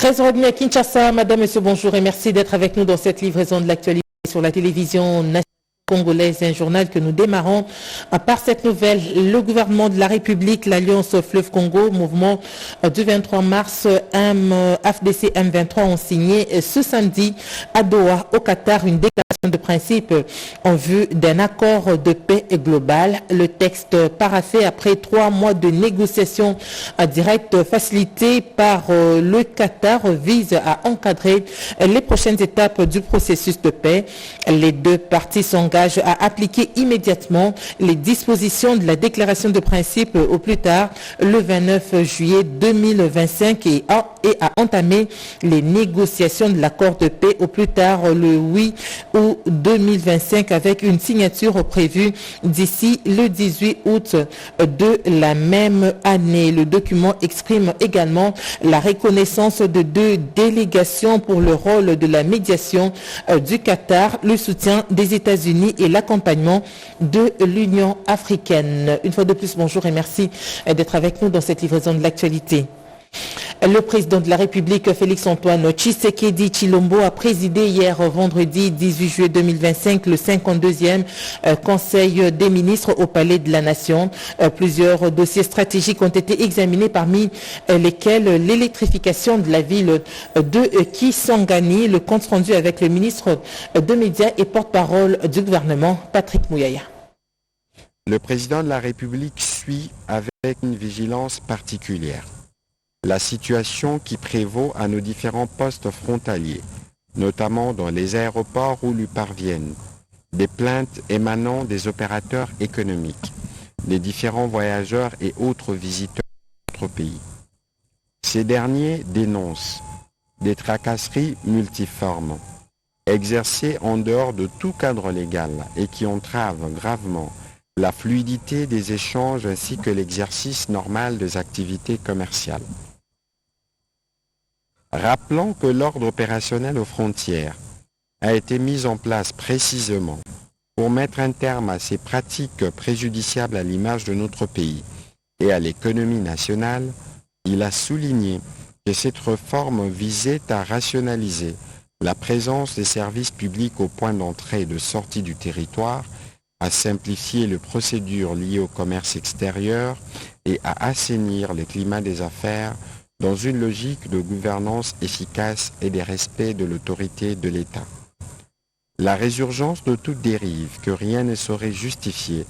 Très heureux de venir à Kinshasa. Madame, Monsieur, bonjour et merci d'être avec nous dans cette livraison de l'actualité sur la télévision nationale congolaise, un journal que nous démarrons par cette nouvelle. Le gouvernement de la République, l'Alliance Fleuve Congo, mouvement du 23 mars, AFDC M23 ont signé ce samedi à Doha, au Qatar, une déclaration de principe en vue d'un accord de paix global. Le texte paraphé après 3 mois de négociations directes facilitées par le Qatar vise à encadrer les prochaines étapes du processus de paix. Les deux parties s'engagent à appliquer immédiatement les dispositions de la déclaration de principe au plus tard le 29 juillet 2025 et à entamer les négociations de l'accord de paix au plus tard le 8 août 2025 avec une signature prévue d'ici le 18 août de la même année. Le document exprime également la reconnaissance de 2 délégations pour le rôle de la médiation du Qatar, le soutien des États-Unis et l'accompagnement de l'Union africaine. Une fois de plus, bonjour et merci d'être avec nous dans cette livraison de l'actualité. Le président de la République, Félix-Antoine Tshisekedi Tshilombo, a présidé hier vendredi 18 juillet 2025 le 52e Conseil des ministres au Palais de la Nation. Plusieurs dossiers stratégiques ont été examinés, parmi lesquels l'électrification de la ville de Kisangani. Le compte rendu avec le ministre de Médias et porte-parole du gouvernement, Patrick Mouyaya. Le président de la République suit avec une vigilance particulière la situation qui prévaut à nos différents postes frontaliers, notamment dans les aéroports où lui parviennent des plaintes émanant des opérateurs économiques, des différents voyageurs et autres visiteurs de notre pays. Ces derniers dénoncent des tracasseries multiformes, exercées en dehors de tout cadre légal et qui entravent gravement la fluidité des échanges ainsi que l'exercice normal des activités commerciales. Rappelons que l'ordre opérationnel aux frontières a été mis en place précisément pour mettre un terme à ces pratiques préjudiciables à l'image de notre pays et à l'économie nationale. Il a souligné que cette réforme visait à rationaliser la présence des services publics au point d'entrée et de sortie du territoire, à simplifier les procédures liées au commerce extérieur et à assainir le climat des affaires dans une logique de gouvernance efficace et de respect de l'autorité de l'État. La résurgence de toute dérive que rien ne saurait justifier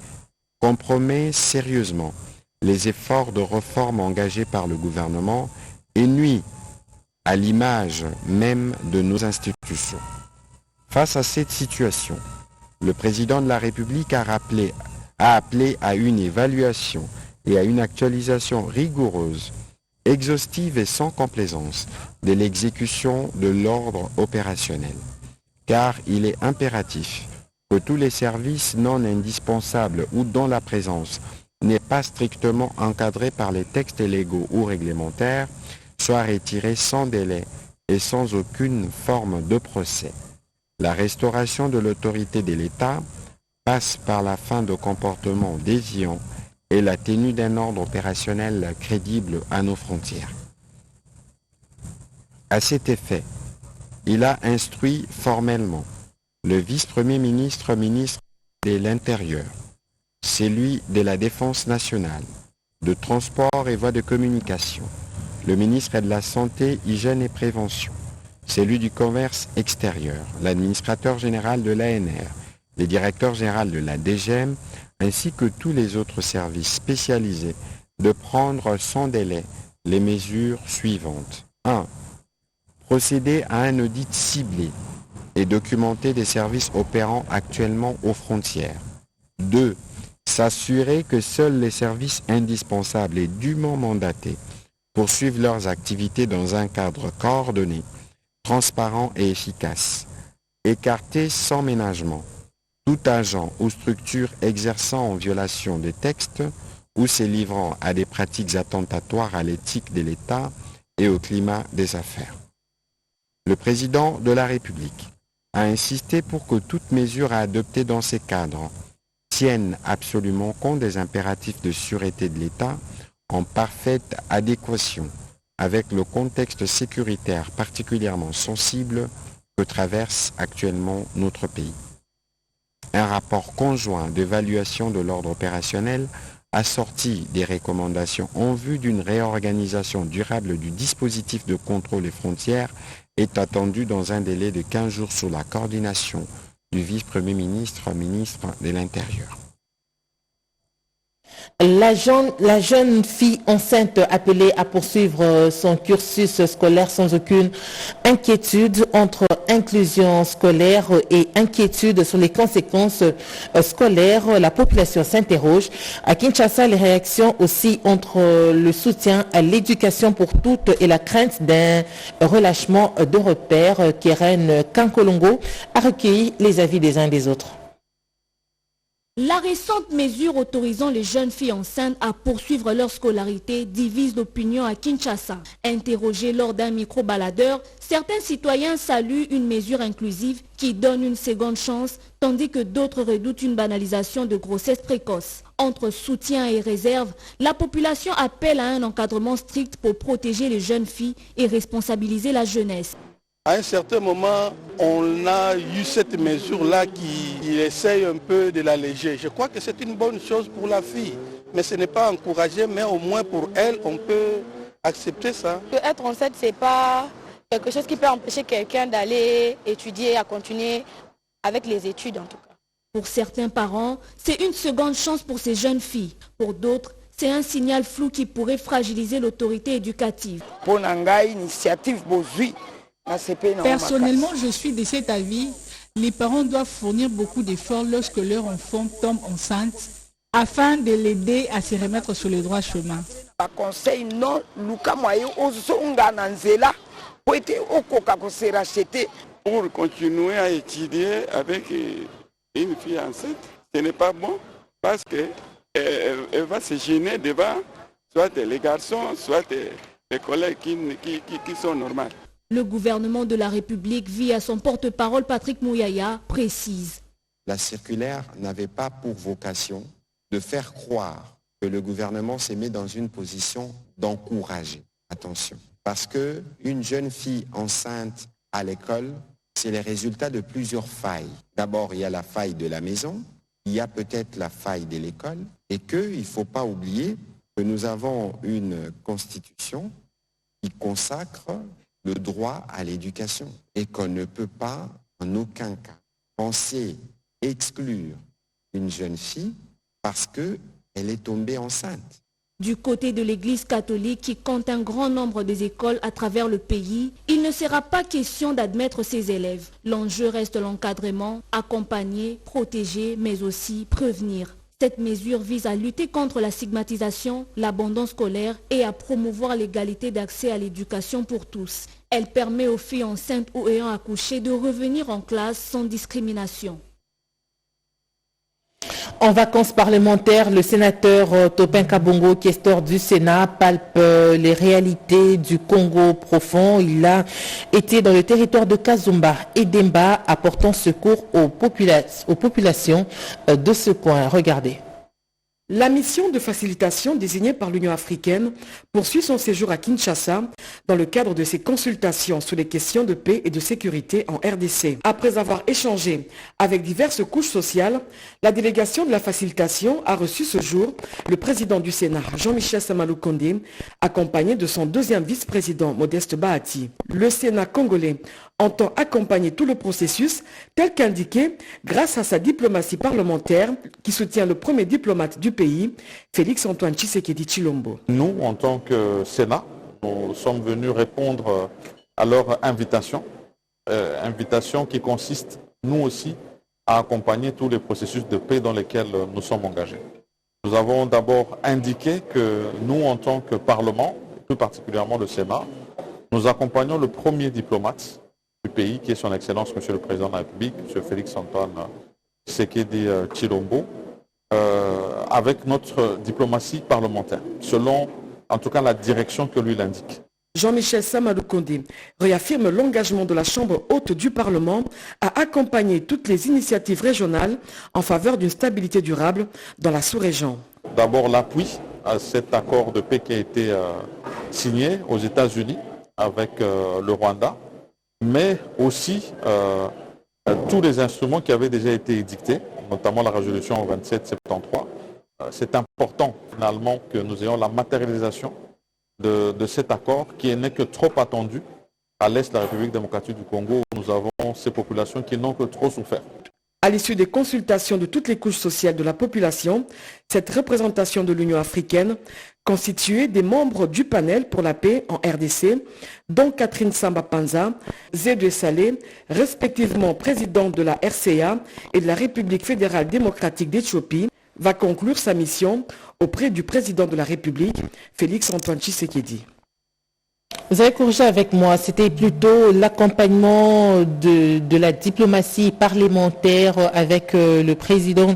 compromet sérieusement les efforts de réforme engagés par le gouvernement et nuit à l'image même de nos institutions. Face à cette situation, le président de la République a appelé à une évaluation et à une actualisation rigoureuse, exhaustive et sans complaisance de l'exécution de l'ordre opérationnel, car il est impératif que tous les services non indispensables ou dont la présence n'est pas strictement encadrée par les textes légaux ou réglementaires soient retirés sans délai et sans aucune forme de procès. La restauration de l'autorité de l'État passe par la fin de comportements déviants et la tenue d'un ordre opérationnel crédible à nos frontières. À cet effet, il a instruit formellement le vice-premier ministre, ministre de l'Intérieur, celui de la Défense nationale, de Transport et Voies de communication, le ministre de la Santé, Hygiène et Prévention, celui du Commerce extérieur, l'administrateur général de l'ANR, le directeur général de la DGM, ainsi que tous les autres services spécialisés, de prendre sans délai les mesures suivantes. 1. Procéder à un audit ciblé et documenter des services opérant actuellement aux frontières. 2. S'assurer que seuls les services indispensables et dûment mandatés poursuivent leurs activités dans un cadre coordonné, transparent et efficace. Écarter sans ménagement tout agent ou structure exerçant en violation des textes ou se livrant à des pratiques attentatoires à l'éthique de l'État et au climat des affaires. Le président de la République a insisté pour que toute mesure à adopter dans ces cadres tienne absolument compte des impératifs de sûreté de l'État en parfaite adéquation avec le contexte sécuritaire particulièrement sensible que traverse actuellement notre pays. Un rapport conjoint d'évaluation de l'ordre opérationnel assorti des recommandations en vue d'une réorganisation durable du dispositif de contrôle des frontières est attendu dans un délai de 15 jours sous la coordination du vice-premier ministre, ministre de l'Intérieur. La jeune fille enceinte appelée à poursuivre son cursus scolaire sans aucune inquiétude. Entre inclusion scolaire et inquiétude sur les conséquences scolaires, la population s'interroge. À Kinshasa, les réactions aussi entre le soutien à l'éducation pour toutes et la crainte d'un relâchement de repères. Keren Kankolongo a recueilli les avis des uns et des autres. La récente mesure autorisant les jeunes filles enceintes à poursuivre leur scolarité divise l'opinion à Kinshasa. Interrogés lors d'un micro-baladeur, certains citoyens saluent une mesure inclusive qui donne une seconde chance, tandis que d'autres redoutent une banalisation de grossesse précoce. Entre soutien et réserve, la population appelle à un encadrement strict pour protéger les jeunes filles et responsabiliser la jeunesse. À un certain moment, on a eu cette mesure-là qui essaye un peu de l'alléger. Je crois que c'est une bonne chose pour la fille, mais ce n'est pas encouragé, mais au moins pour elle, on peut accepter ça. Être enceinte, ce n'est pas quelque chose qui peut empêcher quelqu'un d'aller étudier, à continuer avec les études en tout cas. Pour certains parents, c'est une seconde chance pour ces jeunes filles. Pour d'autres, c'est un signal flou qui pourrait fragiliser l'autorité éducative. Pour Nangaï, initiative Bozui. Personnellement, je suis de cet avis. Les parents doivent fournir beaucoup d'efforts lorsque leur enfant tombe enceinte afin de l'aider à se remettre sur le droit chemin. Conseil non, pour continuer à étudier avec une fille enceinte, ce n'est pas bon parce qu'elle va se gêner devant soit les garçons, soit les collègues qui sont normaux. Le gouvernement de la République, via son porte-parole Patrick Mouyaya, précise. La circulaire n'avait pas pour vocation de faire croire que le gouvernement s'est mis dans une position d'encourager. Attention, parce qu'une jeune fille enceinte à l'école, c'est le résultat de plusieurs failles. D'abord, il y a la faille de la maison, il y a peut-être la faille de l'école, et qu'il ne faut pas oublier que nous avons une constitution qui consacre le droit à l'éducation et qu'on ne peut pas en aucun cas penser exclure une jeune fille parce qu'elle est tombée enceinte. Du côté de l'Église catholique qui compte un grand nombre des écoles à travers le pays, il ne sera pas question d'admettre ses élèves. L'enjeu reste l'encadrement, accompagner, protéger, mais aussi prévenir. Cette mesure vise à lutter contre la stigmatisation, l'abandon scolaire et à promouvoir l'égalité d'accès à l'éducation pour tous. Elle permet aux filles enceintes ou ayant accouché de revenir en classe sans discrimination. En vacances parlementaires, le sénateur Topin Kabongo, questeur du Sénat, palpe les réalités du Congo profond. Il a été dans le territoire de Kazumba et Demba, apportant secours aux populations de ce coin. Regardez. La mission de facilitation désignée par l'Union africaine poursuit son séjour à Kinshasa dans le cadre de ses consultations sur les questions de paix et de sécurité en RDC. Après avoir échangé avec diverses couches sociales, la délégation de la facilitation a reçu ce jour le président du Sénat, Jean-Michel Samalou Kondé, accompagné de son deuxième vice-président, Modeste Bahati. Le Sénat congolais entend accompagner tout le processus tel qu'indiqué grâce à sa diplomatie parlementaire qui soutient le premier diplomate du pays, Félix-Antoine Tshisekedi Tshilombo. Nous, en tant que Sénat, nous sommes venus répondre à leur invitation, invitation qui consiste, nous aussi, à accompagner tous les processus de paix dans lesquels nous sommes engagés. Nous avons d'abord indiqué que nous, en tant que Parlement, plus particulièrement le Sénat, nous accompagnons le premier diplomate du pays, qui est son Excellence, Monsieur le Président de la République, M. Félix-Antoine Tshisekedi Tshilombo, avec notre diplomatie parlementaire, selon en tout cas la direction que lui l'indique. Jean-Michel Samalou Kondé réaffirme l'engagement de la Chambre haute du Parlement à accompagner toutes les initiatives régionales en faveur d'une stabilité durable dans la sous-région. D'abord l'appui à cet accord de paix qui a été signé aux États-Unis avec le Rwanda, mais aussi tous les instruments qui avaient déjà été édictés, notamment la résolution 2773. C'est important finalement que nous ayons la matérialisation de cet accord qui n'est que trop attendu à l'est de la République démocratique du Congo, où nous avons ces populations qui n'ont que trop souffert. À l'issue des consultations de toutes les couches sociales de la population, cette représentation de l'Union africaine constituée des membres du panel pour la paix en RDC, dont Catherine Samba-Panza, Zédoué Salé, respectivement présidente de la RCA et de la République fédérale démocratique d'Éthiopie, va conclure sa mission auprès du président de la République, Félix-Antoine Tshisekedi. Vous avez corrigé avec moi, c'était plutôt l'accompagnement de la diplomatie parlementaire avec le président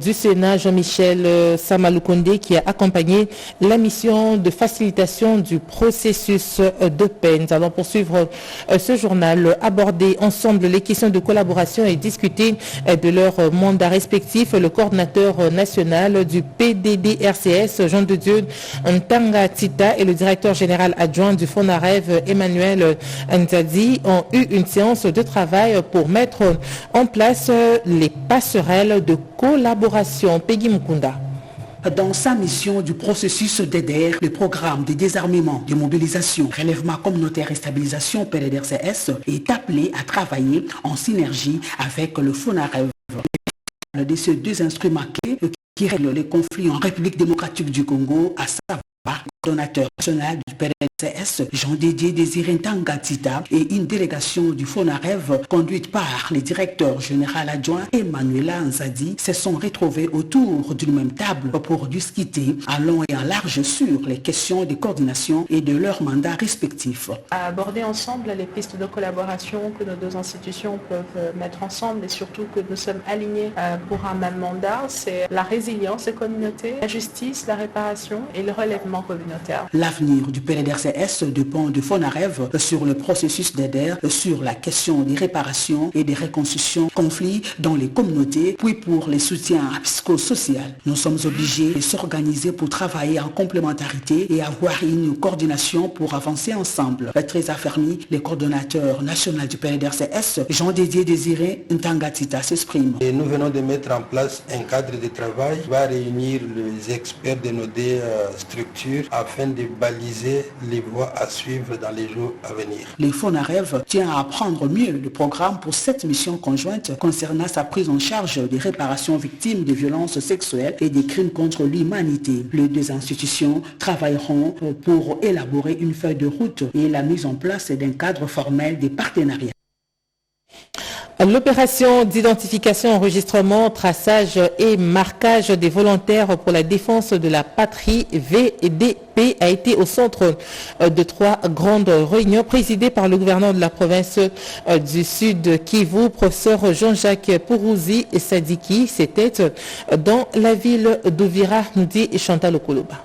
du Sénat, Jean-Michel Sama-Lukonde, qui a accompagné la mission de facilitation du processus de paix. Nous allons poursuivre ce journal, aborder ensemble les questions de collaboration et discuter de leurs mandats respectifs. Le coordinateur national du PDDRCS, Jean de Dieu Ntanga Tita, et le directeur général adjoint du FONAREV, Emmanuel Nzadi, ont eu une séance de travail pour mettre en place les passerelles de collaboration. Peggy Mukunda. Dans sa mission du processus d'EDER, le programme de désarmement, de mobilisation, relèvement communautaire et stabilisation PDDRCS est appelé à travailler en synergie avec le FONAREV. De ces deux instruments clés qui règlent les conflits en République démocratique du Congo, à savoir le coordonnateur national du PDDRCS, Jean-Didier Désiré Ntanga Tita, et une délégation du FONAREV conduite par le directeur général adjoint Emmanuel Nzadi se sont retrouvés autour d'une même table pour discuter en long et en large sur les questions de coordination et de leurs mandats respectifs. À aborder ensemble les pistes de collaboration que nos deux institutions peuvent mettre ensemble et surtout que nous sommes alignés pour un même mandat, c'est la résilience des communautés, la justice, la réparation et le relèvement communautaire. L'avenir du PDDRCS dépend du FONAREV sur le processus d'EDER, sur la question des réparations et des reconstructions conflits dans les communautés, puis pour les soutiens psychosociaux. Nous sommes obligés de s'organiser pour travailler en complémentarité et avoir une coordination pour avancer ensemble. Très affermi, le coordonnateur national du PDDRCS, Jean-Didier Désiré Ntanga Tita, s'exprime. Nous venons de mettre en place un cadre de travail qui va réunir les experts de nos deux structures afin de baliser les voies à suivre dans les jours à venir. Le FONAREV tient à apprendre mieux le programme pour cette mission conjointe concernant sa prise en charge des réparations victimes de violences sexuelles et des crimes contre l'humanité. Les deux institutions travailleront pour élaborer une feuille de route et la mise en place d'un cadre formel de partenariat. L'opération d'identification, enregistrement, traçage et marquage des volontaires pour la défense de la patrie VDP a été au centre de 3 grandes réunions présidées par le gouverneur de la province du Sud Kivu, professeur Jean-Jacques Pourouzi Sadiki. C'était dans la ville d'Uvira, nous dit Chantal Okoloba.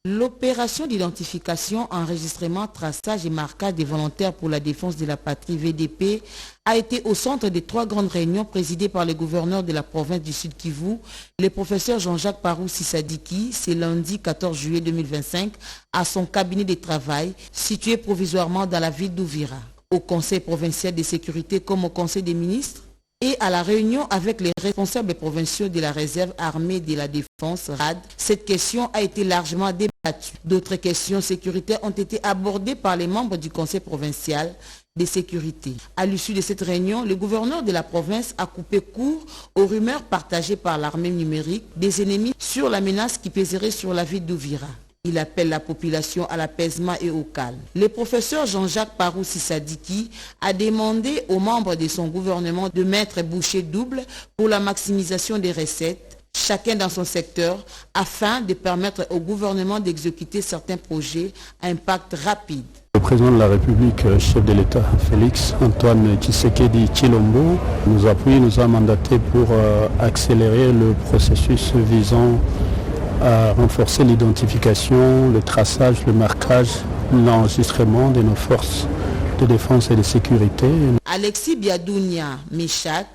L'opération d'identification, enregistrement, traçage et marquage des volontaires pour la défense de la patrie VDP a été au centre des 3 grandes réunions présidées par le gouverneur de la province du Sud Kivu, le professeur Jean-Jacques Pourouzi Sadiki, ce lundi 14 juillet 2025, à son cabinet de travail situé provisoirement dans la ville d'Uvira. Au Conseil provincial de sécurité comme au Conseil des ministres, et à la réunion avec les responsables provinciaux de la réserve armée de la défense, RAD, cette question a été largement débattue. D'autres questions sécuritaires ont été abordées par les membres du Conseil provincial de sécurité. À l'issue de cette réunion, le gouverneur de la province a coupé court aux rumeurs partagées par l'armée numérique des ennemis sur la menace qui pèserait sur la ville d'Uvira. Il appelle la population à l'apaisement et au calme. Le professeur Jean-Jacques Pourouzi Sadiki a demandé aux membres de son gouvernement de mettre bouchée double pour la maximisation des recettes, chacun dans son secteur, afin de permettre au gouvernement d'exécuter certains projets à impact rapide. Le président de la République, chef de l'État, Félix-Antoine Tshisekedi Tshilombo, nous a mandaté pour accélérer le processus visant à renforcer l'identification, le traçage, le marquage, l'enregistrement de nos forces de défense et de sécurité. Alexis Biadounia Meshak,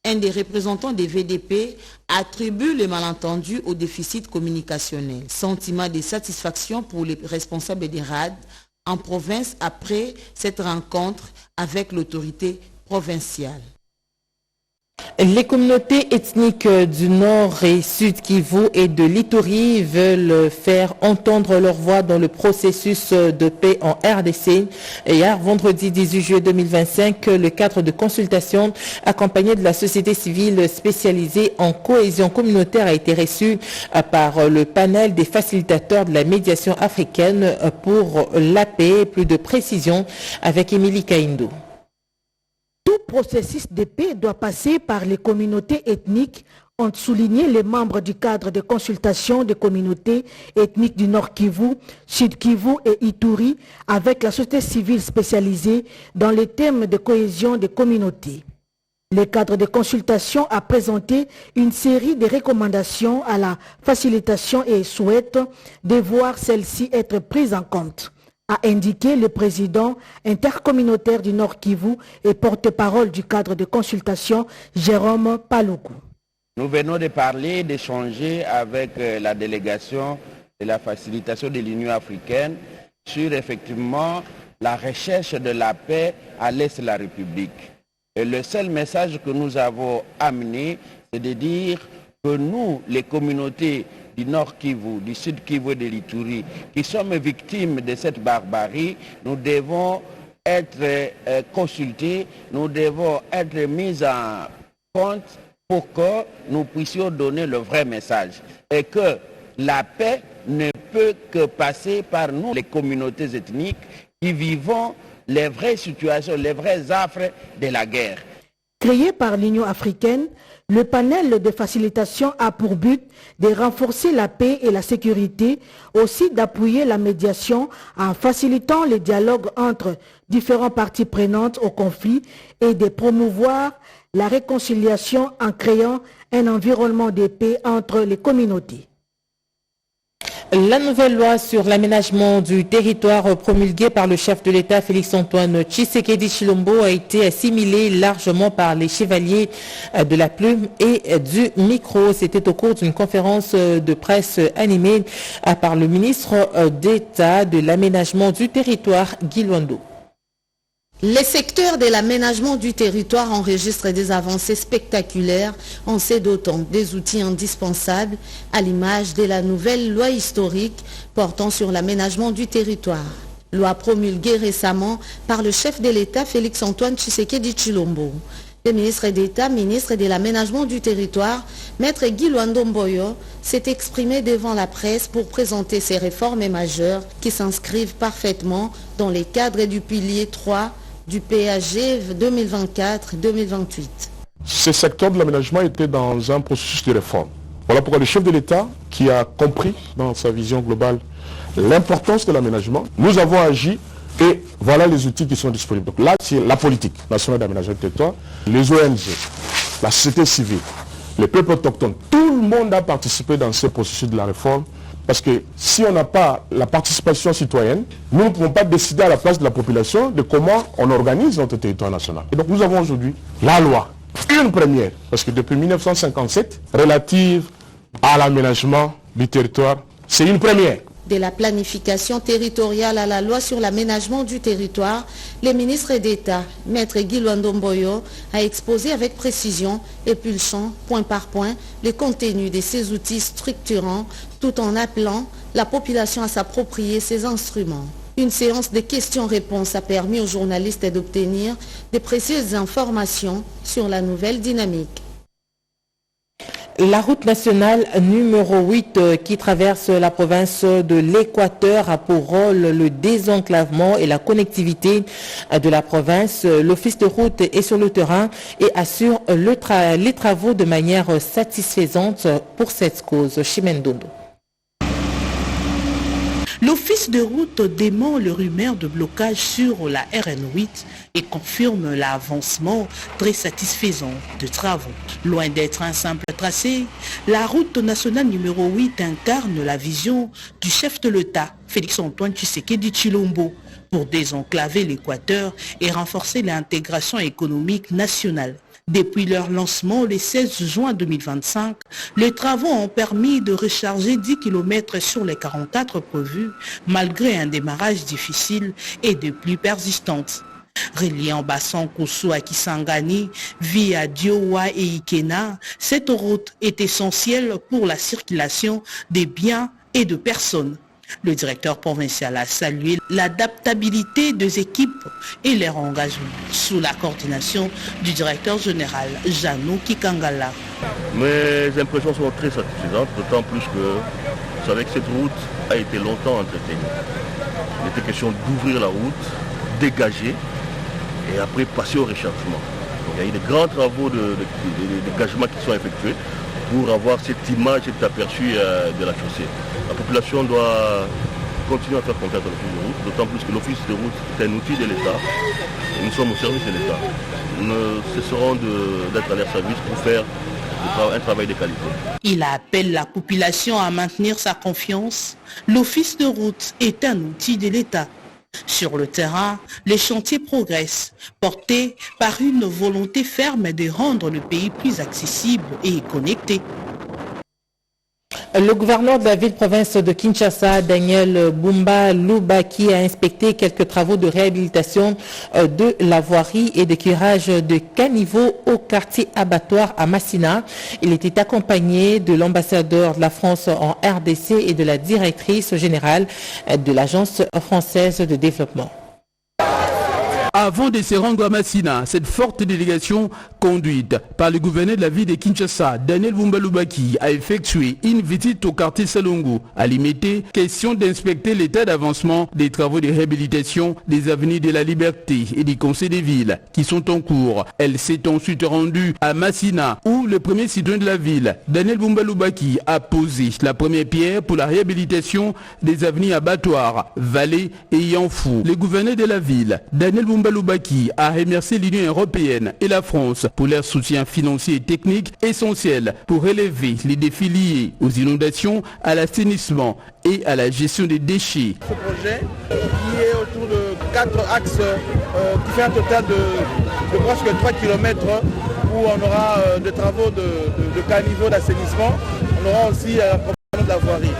Un des représentants des VDP attribue le malentendu au déficit communicationnel. Sentiment de satisfaction pour les responsables des RAD en province après cette rencontre avec l'autorité provinciale. Les communautés ethniques du Nord et Sud Kivu et de l'Ituri veulent faire entendre leur voix dans le processus de paix en RDC. Hier, vendredi 18 juillet 2025, le cadre de consultation accompagné de la société civile spécialisée en cohésion communautaire a été reçu par le panel des facilitateurs de la médiation africaine pour la paix. Plus de précisions avec Émilie Kaindou. Tout processus de paix doit passer par les communautés ethniques, ont souligné les membres du cadre de consultation des communautés ethniques du Nord Kivu, Sud Kivu et Ituri, avec la société civile spécialisée dans les thèmes de cohésion des communautés. Le cadre de consultation a présenté une série de recommandations à la facilitation et souhaite de voir celles-ci être prises en compte, a indiqué le président intercommunautaire du Nord Kivu et porte-parole du cadre de consultation, Jérôme Paloukou. Nous venons de parler, d'échanger avec la délégation de la facilitation de l'Union africaine sur effectivement la recherche de la paix à l'Est de la République. Et le seul message que nous avons amené, c'est de dire que nous, les communautés du Nord Kivu, du Sud Kivu et de l'Ituri, qui sommes victimes de cette barbarie, nous devons être consultés, nous devons être mis en compte pour que nous puissions donner le vrai message. Et que la paix ne peut que passer par nous, les communautés ethniques, qui vivons les vraies situations, les vrais affres de la guerre. Créé par l'Union africaine, le panel de facilitation a pour but de renforcer la paix et la sécurité, aussi d'appuyer la médiation en facilitant le dialogue entre différentes parties prenantes au conflit et de promouvoir la réconciliation en créant un environnement de paix entre les communautés. La nouvelle loi sur l'aménagement du territoire promulguée par le chef de l'État Félix-Antoine Tshisekedi Tshilombo a été assimilée largement par les chevaliers de la plume et du micro. C'était au cours d'une conférence de presse animée par le ministre d'État de l'aménagement du territoire, Guy Luando. Les secteurs de l'aménagement du territoire enregistrent des avancées spectaculaires en se dotant des outils indispensables à l'image de la nouvelle loi historique portant sur l'aménagement du territoire. Loi promulguée récemment par le chef de l'État Félix-Antoine Tshisekedi Tshilombo. Le ministre d'État, ministre de l'aménagement du territoire, Maître Guy Luando Mboyo, s'est exprimé devant la presse pour présenter ces réformes majeures qui s'inscrivent parfaitement dans les cadres du pilier 3 du PAG 2024-2028. Ce secteur de l'aménagement était dans un processus de réforme. Voilà pourquoi le chef de l'État, qui a compris dans sa vision globale l'importance de l'aménagement, nous avons agi et voilà les outils qui sont disponibles. Donc là, c'est la politique nationale d'aménagement du territoire, les ONG, la société civile, les peuples autochtones. Tout le monde a participé dans ce processus de la réforme. Parce que si on n'a pas la participation citoyenne, nous ne pouvons pas décider à la place de la population de comment on organise notre territoire national. Et donc nous avons aujourd'hui la loi, une première, parce que depuis 1957, relative à l'aménagement du territoire, c'est une première. De la planification territoriale à la loi sur l'aménagement du territoire, le ministre d'État, Maître Guy Luando Mboyo, a exposé avec précision et pulsant, point par point, le contenu de ces outils structurants, tout en appelant la population à s'approprier ces instruments. Une séance de questions-réponses a permis aux journalistes d'obtenir de précieuses informations sur la nouvelle dynamique. La route nationale numéro 8 qui traverse la province de l'Équateur a pour rôle le désenclavement et la connectivité de la province. L'office de route est sur le terrain et assure les travaux de manière satisfaisante pour cette cause. Chimendondo. L'office de route dément le rumeur de blocage sur la RN8 et confirme l'avancement très satisfaisant de travaux. Loin d'être un simple tracé, la route nationale numéro 8 incarne la vision du chef de l'État, Félix-Antoine Tshisekedi Tshilombo, pour désenclaver l'Équateur et renforcer l'intégration économique nationale. Depuis leur lancement le 16 juin 2025, les travaux ont permis de recharger 10 km sur les 44 prévus, malgré un démarrage difficile et de pluies persistantes. Reliant Basson Kousou à Kisangani via Diowa et Ikena, cette route est essentielle pour la circulation des biens et de personnes. Le directeur provincial a salué l'adaptabilité des équipes et leur engagement sous la coordination du directeur général Janou Kikangala. Mes impressions sont très satisfaisantes, d'autant plus que vous savez que cette route a été longtemps entretenue. Il était question d'ouvrir la route, dégager et après passer au réchauffement. Donc, il y a eu des grands travaux de dégagement qui sont effectués pour avoir cette image, cet aperçu de la chaussée. La population doit continuer à faire confiance à l'office de route, d'autant plus que l'office de route est un outil de l'État. Nous sommes au service de l'État. Nous ne cesserons d'être à leur service pour faire un travail de qualité. Il appelle la population à maintenir sa confiance. L'office de route est un outil de l'État. Sur le terrain, les chantiers progressent, portés par une volonté ferme de rendre le pays plus accessible et connecté. Le gouverneur de la ville-province de Kinshasa, Daniel Bumba Lubaki, a inspecté quelques travaux de réhabilitation de la voirie et de curage de caniveaux au quartier abattoir à Massina. Il était accompagné de l'ambassadeur de la France en RDC et de la directrice générale de l'Agence française de développement. Avant de se rendre à Massina, cette forte délégation conduite par le gouverneur de la ville de Kinshasa, Daniel Bumba Lubaki, a effectué une visite au quartier Salongo. À limiter, question d'inspecter l'état d'avancement des travaux de réhabilitation des avenues de la Liberté et du Conseil des villes qui sont en cours. Elle s'est ensuite rendue à Massina où le premier citoyen de la ville, Daniel Bumba Lubaki, a posé la première pierre pour la réhabilitation des avenues Abattoir, Vallée et Yanfou. Le gouverneur de la ville, Daniel Bumba Lubaki, a remercié l'Union européenne et la France pour leur soutien financier et technique essentiel pour relever les défis liés aux inondations, à l'assainissement et à la gestion des déchets. Ce projet qui est autour de 4 axes qui fait un total de presque 3 km où on aura des travaux de caniveaux d'assainissement, on aura aussi un problème de la voirie.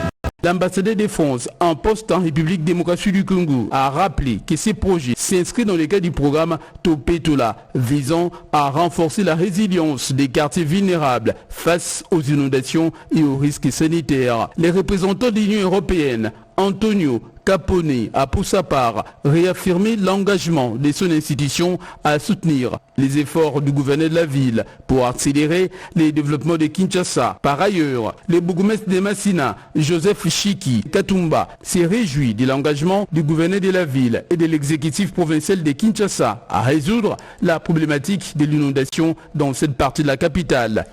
L'ambassadeur de France en poste en République démocratique du Congo a rappelé que ces projets s'inscrivent dans le cadre du programme Topetola visant à renforcer la résilience des quartiers vulnérables face aux inondations et aux risques sanitaires. Les représentants de l'Union européenne, Antonio Capone, a pour sa part réaffirmé l'engagement de son institution à soutenir les efforts du gouverneur de la ville pour accélérer les développements de Kinshasa. Par ailleurs, le bourgmestre de Massina, Joseph Chiki Katumba, s'est réjoui de l'engagement du gouverneur de la ville et de l'exécutif provincial de Kinshasa à résoudre la problématique de l'inondation dans cette partie de la capitale.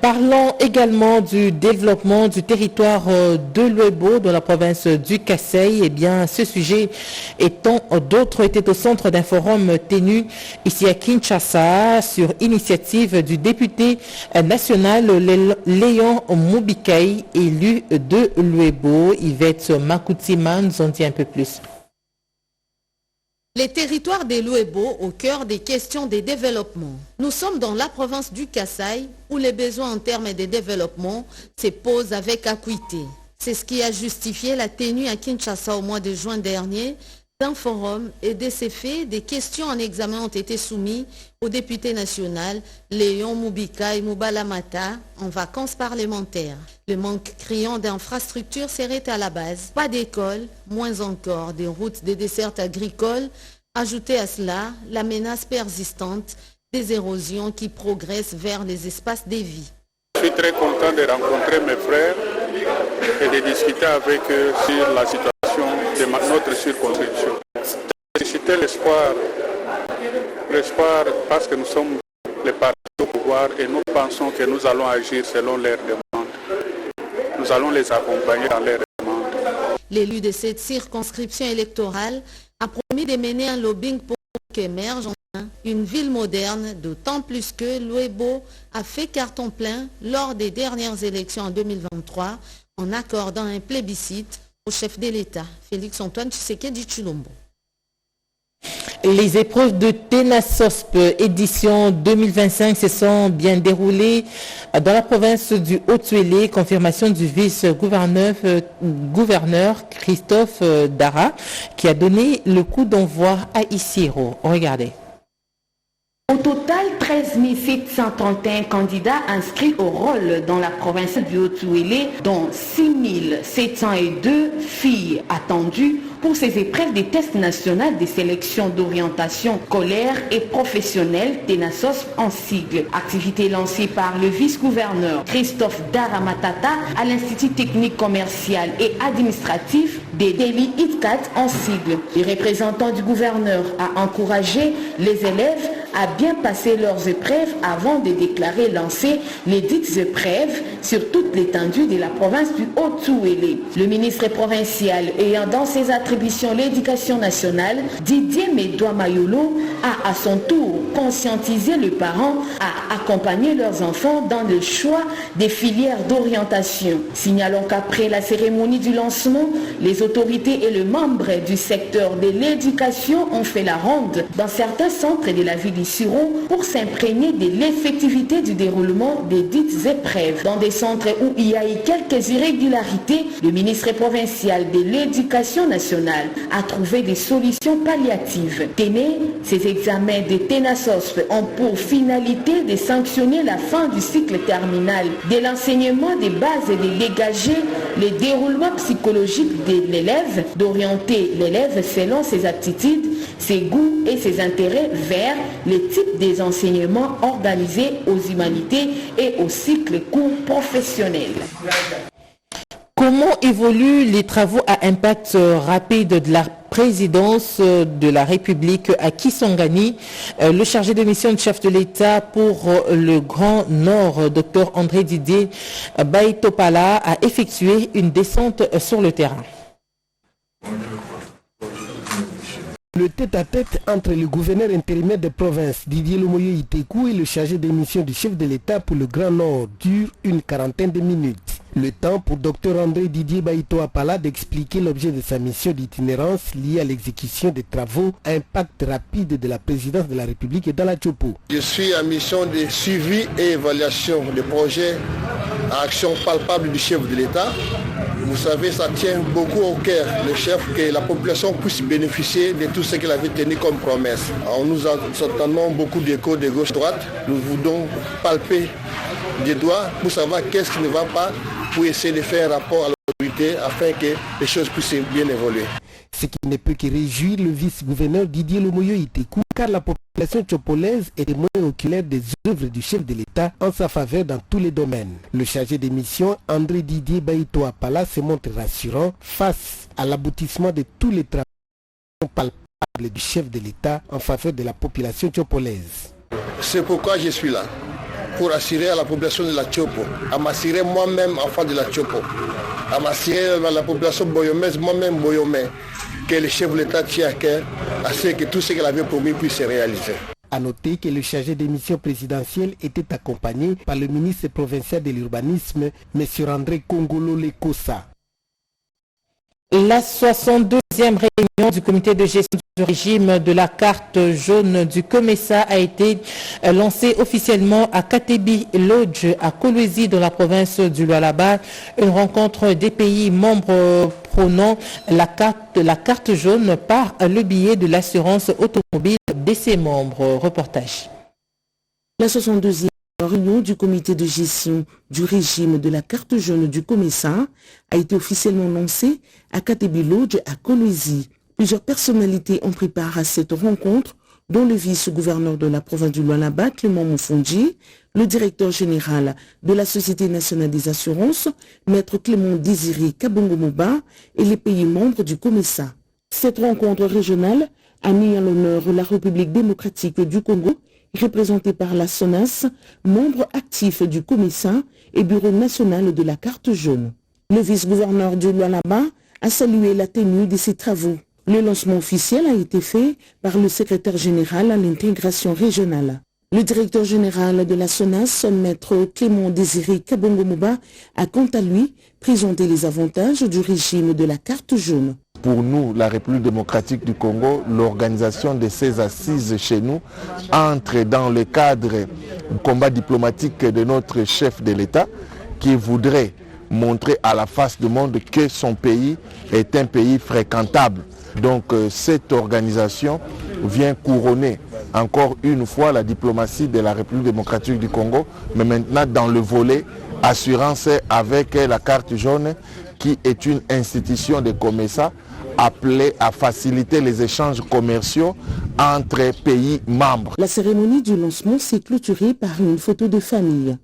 Parlons également du développement du territoire de l'Ouebo dans la province du Kasaï. Eh bien, ce sujet étant d'autres était au centre d'un forum tenu ici à Kinshasa sur initiative du député national Léon Moubikai, élu de l'Ouebo. Yvette Makoutima nous en dit un peu plus. Les territoires de l'Ouebo au cœur des questions de développement. Nous sommes dans la province du Kasaï où les besoins en termes de développement se posent avec acuité. C'est ce qui a justifié la tenue à Kinshasa au mois de juin dernier d'un forum et de ces faits, des questions en examen ont été soumises au député national Léon Moubikai Moubalamata en vacances parlementaires. Le manque criant d'infrastructures serait à la base. Pas d'école, moins encore des routes, des dessertes agricoles. Ajoutez à cela la menace persistante des érosions qui progressent vers les espaces de vie. Je suis très content de rencontrer mes frères et de discuter avec eux sur la situation de notre circonscription. Susciter l'espoir parce que nous sommes les partis au pouvoir et nous pensons que nous allons agir selon leurs demandes. Nous allons les accompagner dans leurs demandes. L'élu de cette circonscription électorale a promis de mener un lobbying pour qu'émerge une ville moderne, d'autant plus que l'Ouebo a fait carton plein lors des dernières élections en 2023 en accordant un plébiscite au chef de l'État, Félix Antoine Tshisekedi Tshilombo. Les épreuves de TENASOSP édition 2025 se sont bien déroulées dans la province du Haut-Tuélé. Confirmation du vice-gouverneur Christophe Dara qui a donné le coup d'envoi à Isiro. Regardez. Au total, 13 731 candidats inscrits au rôle dans la province du Haut-Tuélé, dont 6 702 filles attendues pour ces épreuves des tests nationaux des sélections d'orientation scolaire et professionnelle, TENASOSP en sigle. Activité lancée par le vice-gouverneur Christophe Daramatata à l'Institut technique commercial et administratif des Delhi ITCAT en sigle. Le représentant du gouverneur a encouragé les élèves à bien passer leurs épreuves avant de déclarer lancer les dites épreuves sur toute l'étendue de la province du Haut-Tuélé. Le ministre provincial ayant dans ses attributions l'éducation nationale, Didier Médoua Mayolo, a à son tour conscientisé les parents à accompagner leurs enfants dans le choix des filières d'orientation. Signalons qu'après la cérémonie du lancement, les autorités et les membres du secteur de l'éducation ont fait la ronde dans certains centres de la ville d'Isiro pour s'imprégner de l'effectivité du déroulement des dites épreuves. Dans des centres où il y a eu quelques irrégularités, le ministre provincial de l'éducation nationale a trouvé des solutions palliatives. Téné, ces examens de TENASOSP ont pour finalité de sanctionner la fin du cycle terminal de l'enseignement des bases et de dégager le déroulement psychologique de l'élève, d'orienter l'élève selon ses aptitudes, ses goûts et ses intérêts vers les types des enseignements organisés aux humanités et au cycle court professionnel. Comment évoluent les travaux à impact rapide de la présidence de la République à Kisangani? Le chargé de mission du chef de l'État pour le Grand Nord, Dr André Didier Baitopala, a effectué une descente sur le terrain. Le tête-à-tête entre le gouverneur intérimaire de province Didier Lomoyo Itekou et le chargé de mission du chef de l'État pour le Grand Nord dure une quarantaine de minutes. Le temps pour Dr André Didier Baitopala d'expliquer l'objet de sa mission d'itinérance liée à l'exécution des travaux à impact rapide de la présidence de la République dans la Tchopo. Je suis en mission de suivi et évaluation des projets à action palpable du chef de l'État. Vous savez, ça tient beaucoup au cœur, le chef, que la population puisse bénéficier de tout ce qu'il avait tenu comme promesse. Alors, nous entendons beaucoup d'échos de gauche-droite. Nous voulons palper des doigts pour savoir qu'est-ce qui ne va pas, pour essayer de faire un rapport à l'autorité afin que les choses puissent bien évoluer. Ce qui ne peut que réjouir le vice-gouverneur Didier Lomoyo Itekou, car la population tchopolaise est témoin oculaire des œuvres du chef de l'État en sa faveur dans tous les domaines. Le chargé des missions, André Didier Baitopala, se montre rassurant face à l'aboutissement de tous les travaux palpables du chef de l'État en faveur de la population tchopolaise. C'est pourquoi je suis là, pour assurer à la population de la Tchopo, à m'assurer moi-même enfant de la Tchopo, à m'assurer à la population boyomèse, moi-même boyomais, que le chef de l'État tient à cœur à ce que tout ce qu'il avait promis puisse se réaliser. A noter que le chargé des missions présidentielles était accompagné par le ministre provincial de l'urbanisme, M. André Kongolo Lekosa. La 62e réunion du comité de gestion du régime de la carte jaune du COMESA a été lancée officiellement à Katebi Lodge à Kolwezi dans la province du Lualaba. Une rencontre des pays membres prônant la carte jaune par le biais de l'assurance automobile de ses membres. Reportage. La 62e réunion du comité de gestion du régime de la carte jaune du COMESA a été officiellement lancée à Katebi Lodge à Kolwezi. Plusieurs personnalités ont pris part à cette rencontre, dont le vice-gouverneur de la province du Lualaba, Clément Moufondji, le directeur général de la Société nationale des assurances, Maître Clément Désiré Kabongo-Moba, et les pays membres du COMESA. Cette rencontre régionale a mis à l'honneur la République démocratique du Congo, représentée par la SONAS, membre actif du COMESA et bureau national de la carte jaune. Le vice-gouverneur du Lualaba a salué la tenue de ces travaux. Le lancement officiel a été fait par le secrétaire général à l'intégration régionale. Le directeur général de la SONAS, Maître Clément Désiré Kabongo-Moba, a quant à lui présenté les avantages du régime de la carte jaune. Pour nous, la République démocratique du Congo, l'organisation de ces assises chez nous entre dans le cadre du combat diplomatique de notre chef de l'État qui voudrait montrer à la face du monde que son pays est un pays fréquentable. Donc cette organisation vient couronner encore une fois la diplomatie de la République démocratique du Congo, mais maintenant dans le volet assurance avec la carte jaune qui est une institution de COMESA appelée à faciliter les échanges commerciaux entre pays membres. La cérémonie du lancement s'est clôturée par une photo de famille.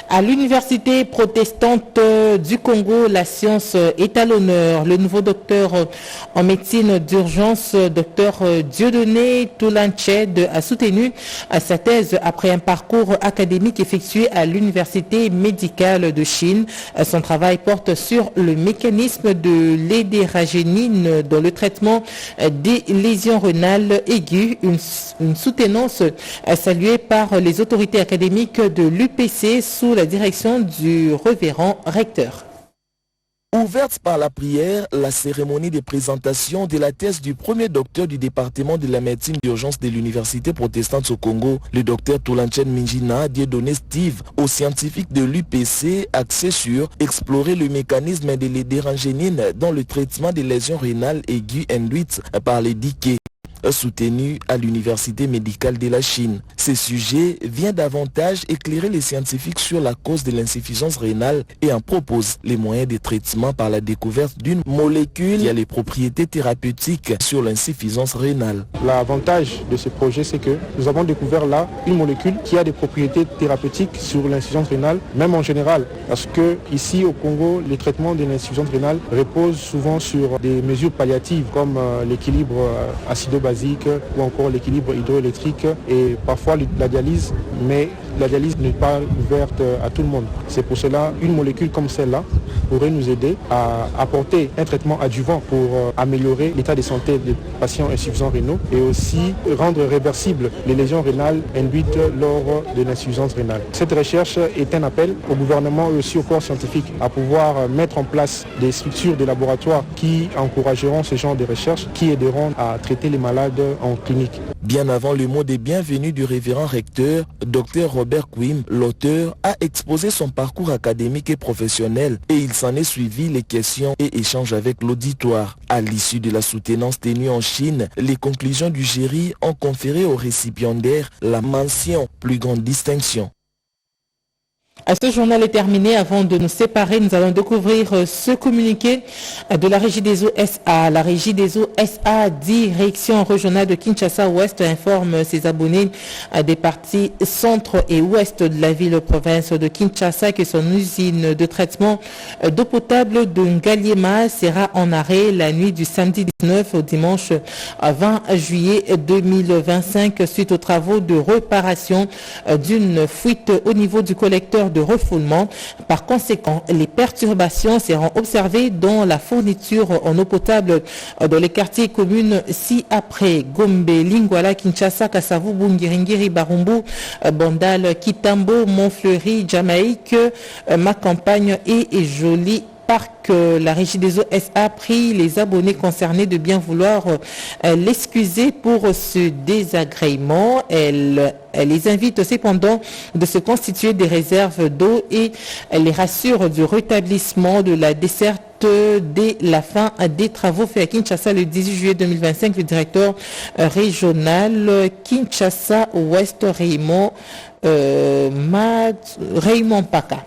À l'université protestante du Congo, la science est à l'honneur. Le nouveau docteur en médecine d'urgence, docteur Dieudonné Toulanchède, a soutenu sa thèse après un parcours académique effectué à l'université médicale de Chine. Son travail porte sur le mécanisme de l'édéragénine dans le traitement des lésions rénales aiguës, une soutenance saluée par les autorités académiques de l'UPC sous la direction du révérend recteur. Ouverte par la prière, la cérémonie de présentation de la thèse du premier docteur du département de la médecine d'urgence de l'université protestante au Congo, le docteur Toulanchède Minjina, Dieudonné Steve, aux scientifiques de l'UPC, axé sur explorer le mécanisme de l'édéragénine dans le traitement des lésions rénales aiguës induites par les diquets, soutenu à l'Université médicale de la Chine. Ce sujet vient davantage éclairer les scientifiques sur la cause de l'insuffisance rénale et en propose les moyens de traitement par la découverte d'une molécule qui a les propriétés thérapeutiques sur l'insuffisance rénale. L'avantage de ce projet, c'est que nous avons découvert là une molécule qui a des propriétés thérapeutiques sur l'insuffisance rénale, même en général, parce que ici au Congo, les traitements de l'insuffisance rénale reposent souvent sur des mesures palliatives comme l'équilibre acido-basique ou encore l'équilibre hydroélectrique et parfois la dialyse, mais la dialyse n'est pas ouverte à tout le monde. C'est pour cela une molécule comme celle-là pourrait nous aider à apporter un traitement adjuvant pour améliorer l'état de santé des patients insuffisants rénaux et aussi rendre réversibles les lésions rénales induites lors de l'insuffisance rénale. Cette recherche est un appel au gouvernement et aussi au corps scientifique à pouvoir mettre en place des structures de laboratoire qui encourageront ce genre de recherche, qui aideront à traiter les malades en clinique. Bien avant le mot de bienvenue du révérend recteur, Dr Robert Quim, l'auteur, a exposé son parcours académique et professionnel et il s'en est suivi les questions et échanges avec l'auditoire. À l'issue de la soutenance tenue en Chine, les conclusions du jury ont conféré aux récipiendaires la mention plus grande distinction. Ce journal est terminé. Avant de nous séparer, nous allons découvrir ce communiqué de la Régie des eaux SA. La Régie des eaux SA, direction régionale de Kinshasa-Ouest, informe ses abonnés des parties centre et ouest de la ville-province de Kinshasa que son usine de traitement d'eau potable de Ngaliema sera en arrêt la nuit du samedi 19 au dimanche 20 juillet 2025 suite aux travaux de réparation d'une fuite au niveau du collecteur de refoulement. Par conséquent, les perturbations seront observées dans la fourniture en eau potable dans les quartiers communes ci-après: Gombe, Lingwala, Kinshasa, Kasavu, Bungiringiri, Barumbu, Bandal, Kitambo, Montfleury, Jamaïque, Macampagne et Jolie Parc. La Régie des eaux SA prie les abonnés concernés de bien vouloir l'excuser pour ce désagrément. Elle les invite cependant de se constituer des réserves d'eau et les rassure du rétablissement de la desserte dès la fin des travaux faits à Kinshasa le 18 juillet 2025. Le directeur régional Kinshasa-Ouest, Raymond Paka.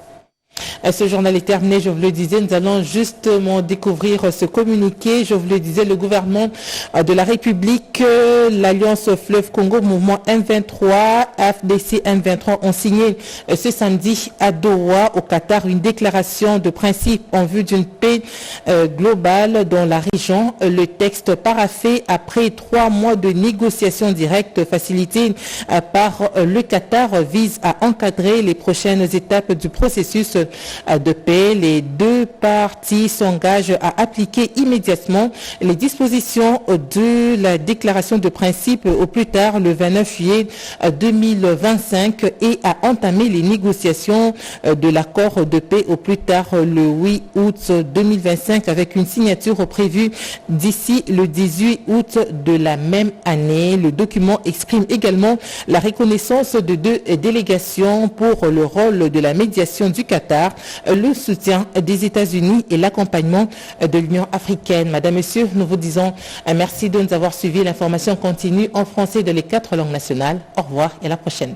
Ce journal est terminé, je vous le disais, nous allons justement découvrir ce communiqué. Je vous le disais, le gouvernement de la République, l'Alliance Fleuve Congo, Mouvement M23, FDC M23 ont signé ce samedi à Doha, au Qatar, une déclaration de principe en vue d'une paix globale dans la région. Le texte paraphé après 3 mois de négociations directes facilitées par le Qatar vise à encadrer les prochaines étapes du processus de paix. Les deux parties s'engagent à appliquer immédiatement les dispositions de la déclaration de principe au plus tard le 29 juillet 2025 et à entamer les négociations de l'accord de paix au plus tard le 8 août 2025 avec une signature prévue d'ici le 18 août de la même année. Le document exprime également la reconnaissance de deux délégations pour le rôle de la médiation du Qatar, le soutien des États-Unis et l'accompagnement de l'Union africaine. Madame, Monsieur, nous vous disons merci de nous avoir suivis. L'information continue en français de les 4 langues nationales. Au revoir et à la prochaine.